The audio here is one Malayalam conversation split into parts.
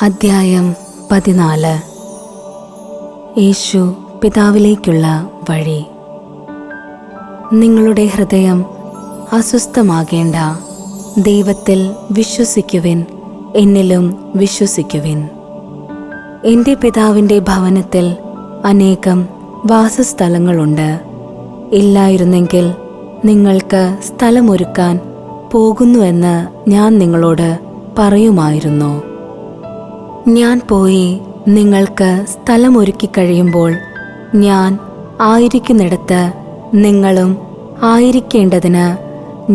അധ്യായം 14. യേശു പിതാവിലേക്കുള്ള വഴി. നിങ്ങളുടെ ഹൃദയം അസ്വസ്ഥമാകേണ്ട. ദൈവത്തിൽ വിശ്വസിക്കുവിൻ, എന്നിലും വിശ്വസിക്കുവിൻ. എൻ്റെ പിതാവിൻ്റെ ഭവനത്തിൽ അനേകം വാസസ്ഥലങ്ങളുണ്ട്. ഇല്ലായിരുന്നെങ്കിൽ നിങ്ങൾക്ക് സ്ഥലമൊരുക്കാൻ പോകുന്നുവെന്ന് ഞാൻ നിങ്ങളോട് പറയുമായിരുന്നു. ഞാൻ പോയി നിങ്ങൾക്ക് സ്ഥലമൊരുക്കി കഴിയുമ്പോൾ ഞാൻ ആയിരിക്കുന്നിടത്ത് നിങ്ങളും ആയിരിക്കേണ്ടതിന്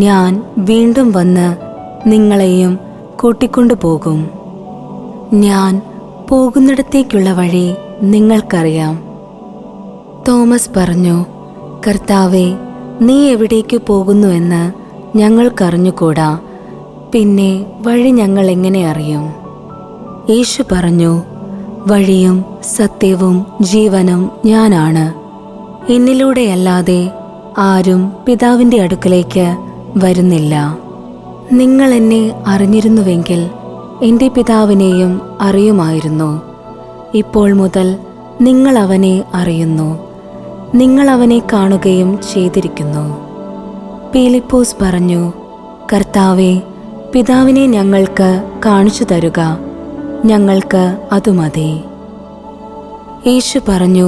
ഞാൻ വീണ്ടും വന്ന് നിങ്ങളെയും കൂട്ടിക്കൊണ്ടു പോകും. ഞാൻ പോകുന്നിടത്തേക്കുള്ള വഴി നിങ്ങൾക്കറിയാം. തോമസ് പറഞ്ഞു, കർത്താവേ, നീ എവിടേക്ക് പോകുന്നുവെന്ന് ഞങ്ങൾക്കറിഞ്ഞുകൂടാ, പിന്നെ വഴി ഞങ്ങൾ എങ്ങനെ അറിയും? യേശു പറഞ്ഞു, വഴിയും സത്യവും ജീവനും ഞാനാണ്. എന്നിലൂടെയല്ലാതെ ആരും പിതാവിൻ്റെ അടുക്കലേക്ക് വരുന്നില്ല. നിങ്ങൾ എന്നെ അറിഞ്ഞിരുന്നുവെങ്കിൽ എൻ്റെ പിതാവിനെയും അറിയുമായിരുന്നു. ഇപ്പോൾ മുതൽ നിങ്ങൾ അവനെ അറിയുന്നു, നിങ്ങൾ അവനെ കാണുകയും ചെയ്തിരിക്കുന്നു. പീലിപ്പോസ് പറഞ്ഞു, കർത്താവേ, പിതാവിനെ ഞങ്ങൾക്ക് കാണിച്ചു തരുക, ഞങ്ങൾക്ക് അതു മതി. യേശു പറഞ്ഞു,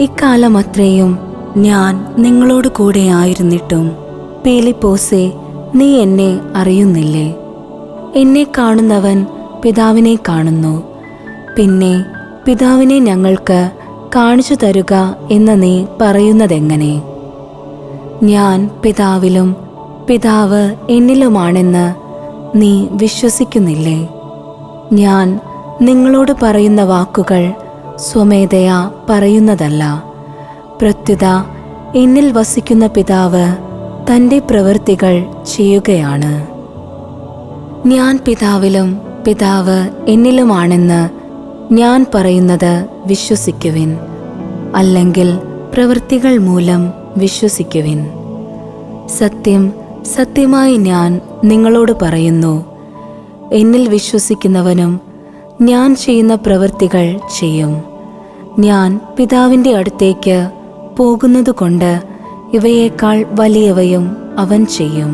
ഇക്കാലം അത്രയും ഞാൻ നിങ്ങളോട് കൂടെ ആയിരുന്നിട്ടും പീലിപ്പോസേ, നീ എന്നെ അറിയുന്നില്ലേ? എന്നെ കാണുന്നവൻ പിതാവിനെ കാണുന്നു. പിന്നെ പിതാവിനെ ഞങ്ങൾക്ക് കാണിച്ചു തരുക എന്ന് നീ പറയുന്നതെങ്ങനെ? ഞാൻ പിതാവിലും പിതാവ് എന്നിലുമാണെന്ന് നീ വിശ്വസിക്കുന്നില്ലേ? ഞാൻ നിങ്ങളോട് പറയുന്ന വാക്കുകൾ സ്വമേധയാ പറയുന്നതല്ല. പ്രത്യുത എന്നിൽ വസിക്കുന്ന പിതാവ് തൻ്റെ പ്രവൃത്തികൾ ചെയ്യുകയാണ്. ഞാൻ പിതാവിലും പിതാവ് എന്നിലുമാണെന്ന് ഞാൻ പറയുന്നത് വിശ്വസിക്കുവിൻ, അല്ലെങ്കിൽ പ്രവൃത്തികൾ മൂലം വിശ്വസിക്കുവിൻ. സത്യം സത്യമായി ഞാൻ നിങ്ങളോട് പറയുന്നു, എന്നിൽ വിശ്വസിക്കുന്നവനും ഞാൻ ചെയ്യുന്ന പ്രവൃത്തികൾ ചെയ്യും. ഞാൻ പിതാവിൻ്റെ അടുത്തേക്ക് പോകുന്നതുകൊണ്ട് ഇവയേക്കാൾ വലിയവയും അവൻ ചെയ്യും.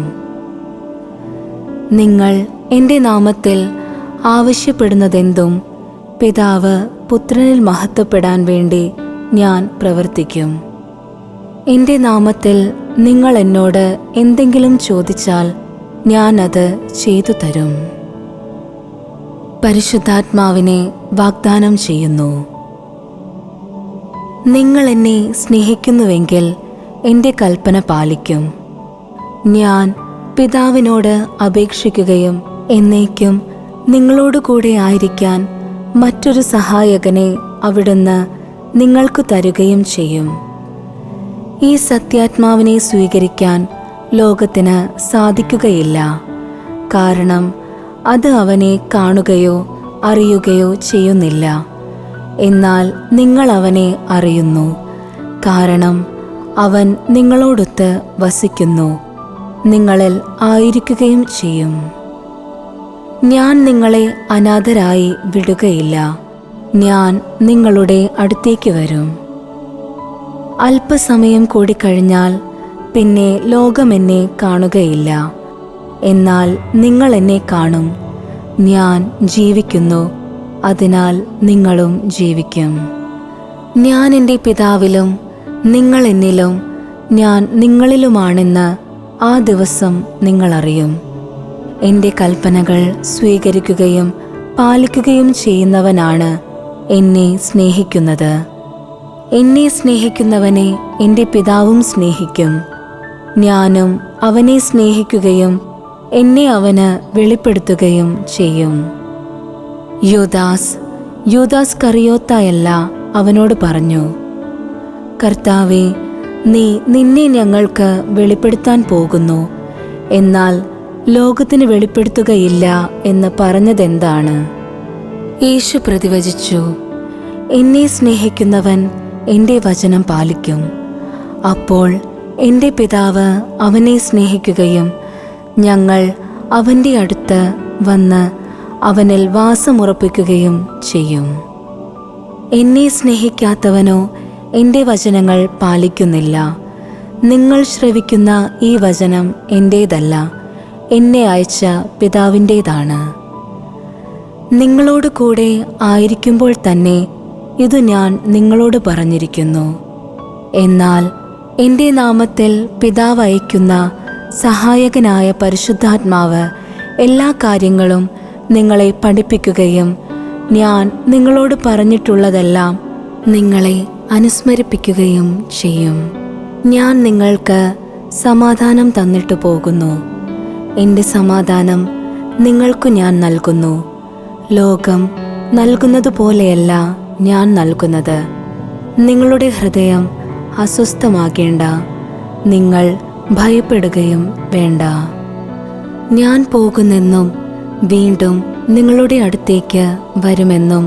നിങ്ങൾ എൻ്റെ നാമത്തിൽ ആവശ്യപ്പെടുന്നതെന്തും പിതാവ് പുത്രനിൽ മഹത്വപ്പെടാൻ വേണ്ടി ഞാൻ പ്രവർത്തിക്കും. എൻ്റെ നാമത്തിൽ നിങ്ങൾ എന്നോട് എന്തെങ്കിലും ചോദിച്ചാൽ ഞാൻ അത് ചെയ്തു തരും. പരിശുദ്ധാത്മാവിനെ വാഗ്ദാനം ചെയ്യുന്നു. നിങ്ങൾ എന്നെ സ്നേഹിക്കുന്നുവെങ്കിൽ എൻ്റെ കൽപ്പന പാലിക്കും. ഞാൻ പിതാവിനോട് അപേക്ഷിക്കുകയും എന്നേക്കും നിങ്ങളോടുകൂടെ ആയിരിക്കാൻ മറ്റൊരു സഹായകനെ അവിടുന്ന് നിങ്ങൾക്ക് തരുകയും ചെയ്യും. ഈ സത്യാത്മാവിനെ സ്വീകരിക്കാൻ ലോകത്തിന് സാധിക്കുകയില്ല, കാരണം അത് അവനെ കാണുകയോ അറിയുകയോ ചെയ്യുന്നില്ല. എന്നാൽ നിങ്ങൾ അവനെ അറിയുന്നു, കാരണം അവൻ നിങ്ങളോടൊത്ത് വസിക്കുന്നു, നിങ്ങളിൽ ആയിരിക്കുകയും ചെയ്യും. ഞാൻ നിങ്ങളെ അനാഥരായി വിടുകയില്ല, ഞാൻ നിങ്ങളുടെ അടുത്തേക്ക് വരും. അല്പസമയം കൂടി കഴിഞ്ഞാൽ പിന്നെ ലോകം എന്നെ കാണുകയില്ല, എന്നാൽ നിങ്ങൾ എന്നെ കാണും. ഞാൻ ജീവിക്കുന്നു, അതിനാൽ നിങ്ങളും ജീവിക്കും. ഞാൻ എൻ്റെ പിതാവിലും നിങ്ങൾ എന്നിലും ഞാൻ നിങ്ങളിലുമാണെന്ന് ആ ദിവസം നിങ്ങളറിയും. എൻ്റെ കൽപ്പനകൾ സ്വീകരിക്കുകയും പാലിക്കുകയും ചെയ്യുന്നവനാണ് എന്നെ സ്നേഹിക്കുന്നത്. എന്നെ സ്നേഹിക്കുന്നവനെ എൻ്റെ പിതാവും സ്നേഹിക്കും. ഞാനും അവനെ സ്നേഹിക്കുകയും എന്നെ അവന് വെളിപ്പെടുത്തുകയും ചെയ്യും. യൂദാസ് കറിയോത്തായല്ല അവനോട് പറഞ്ഞു, കർത്താവേ, നീ നിന്നെ ഞങ്ങൾക്ക് വെളിപ്പെടുത്താൻ പോകുന്നു, എന്നാൽ ലോകത്തിന് വെളിപ്പെടുത്തുകയില്ല എന്ന് പറഞ്ഞതെന്താണ്? യേശു പ്രതിവചിച്ചു, എന്നെ സ്നേഹിക്കുന്നവൻ എൻ്റെ വചനം പാലിക്കും. അപ്പോൾ എൻ്റെ പിതാവ് അവനെ സ്നേഹിക്കുകയും ഞങ്ങൾ അവൻ്റെ അടുത്ത് വന്ന് അവനിൽ വാസമുറപ്പിക്കുകയും ചെയ്യും. എന്നെ സ്നേഹിക്കാത്തവനോ എൻ്റെ വചനങ്ങൾ പാലിക്കുന്നില്ല. നിങ്ങൾ ശ്രവിക്കുന്ന ഈ വചനം എൻ്റേതല്ല, എന്നെ അയച്ച പിതാവിൻ്റേതാണ്. നിങ്ങളോട് കൂടെ ആയിരിക്കുമ്പോൾ തന്നെ ഇത് ഞാൻ നിങ്ങളോട് പറഞ്ഞിരിക്കുന്നു. എന്നാൽ എൻ്റെ നാമത്തിൽ പിതാവ് അയക്കുന്ന സഹായകനായ പരിശുദ്ധാത്മാവ് എല്ലാ കാര്യങ്ങളും നിങ്ങളെ പഠിപ്പിക്കുകയും ഞാൻ നിങ്ങളോട് പറഞ്ഞിട്ടുള്ളതെല്ലാം നിങ്ങളെ അനുസ്മരിപ്പിക്കുകയും ചെയ്യും. ഞാൻ നിങ്ങൾക്ക് സമാധാനം തന്നിട്ട് പോകുന്നു. എൻ്റെ സമാധാനം നിങ്ങൾക്കു ഞാൻ നൽകുന്നു. ലോകം നൽകുന്നതുപോലെയല്ല ഞാൻ നൽകുന്നത്. നിങ്ങളുടെ ഹൃദയം അസ്വസ്ഥമാകേണ്ട, നിങ്ങൾ ഭയപ്പെടുകയും വേണ്ട. ഞാൻ പോകുന്നെന്നും വീണ്ടും നിങ്ങളുടെ അടുത്തേക്ക് വരുമെന്നും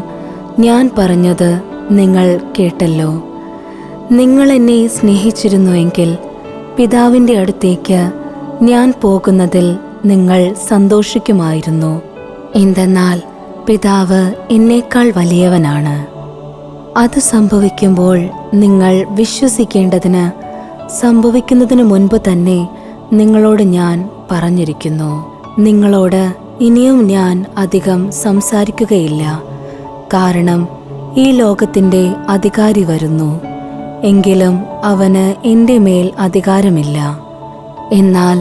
ഞാൻ പറഞ്ഞത് നിങ്ങൾ കേട്ടല്ലോ. നിങ്ങൾ എന്നെ സ്നേഹിച്ചിരുന്നുവെങ്കിൽ പിതാവിൻ്റെ അടുത്തേക്ക് ഞാൻ പോകുന്നതിൽ നിങ്ങൾ സന്തോഷിക്കുമായിരുന്നു. എന്തെന്നാൽ പിതാവ് എന്നേക്കാൾ വലിയവനാണ്. അത് സംഭവിക്കുമ്പോൾ നിങ്ങൾ വിശ്വസിക്കേണ്ടതിന് സംഭവിക്കുന്നതിനു മുൻപ് തന്നെ നിങ്ങളോട് ഞാൻ പറഞ്ഞിരിക്കുന്നു. നിങ്ങളോട് ഇനിയും ഞാൻ അധികം സംസാരിക്കുകയില്ല, കാരണം ഈ ലോകത്തിൻ്റെ അധികാരി വരുന്നു. എങ്കിലും അവന് എൻ്റെ മേൽ അധികാരമില്ല. എന്നാൽ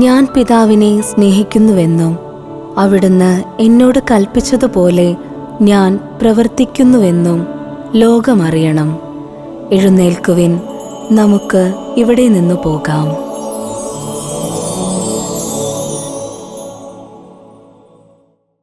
ഞാൻ പിതാവിനെ സ്നേഹിക്കുന്നുവെന്നും അവിടുന്ന് എന്നോട് കൽപ്പിച്ചതുപോലെ ഞാൻ പ്രവർത്തിക്കുന്നുവെന്നും ലോകമറിയണം. എഴുന്നേൽക്കുവിൻ, നമുക്ക് ഇവിടെ നിന്നു പോകാം.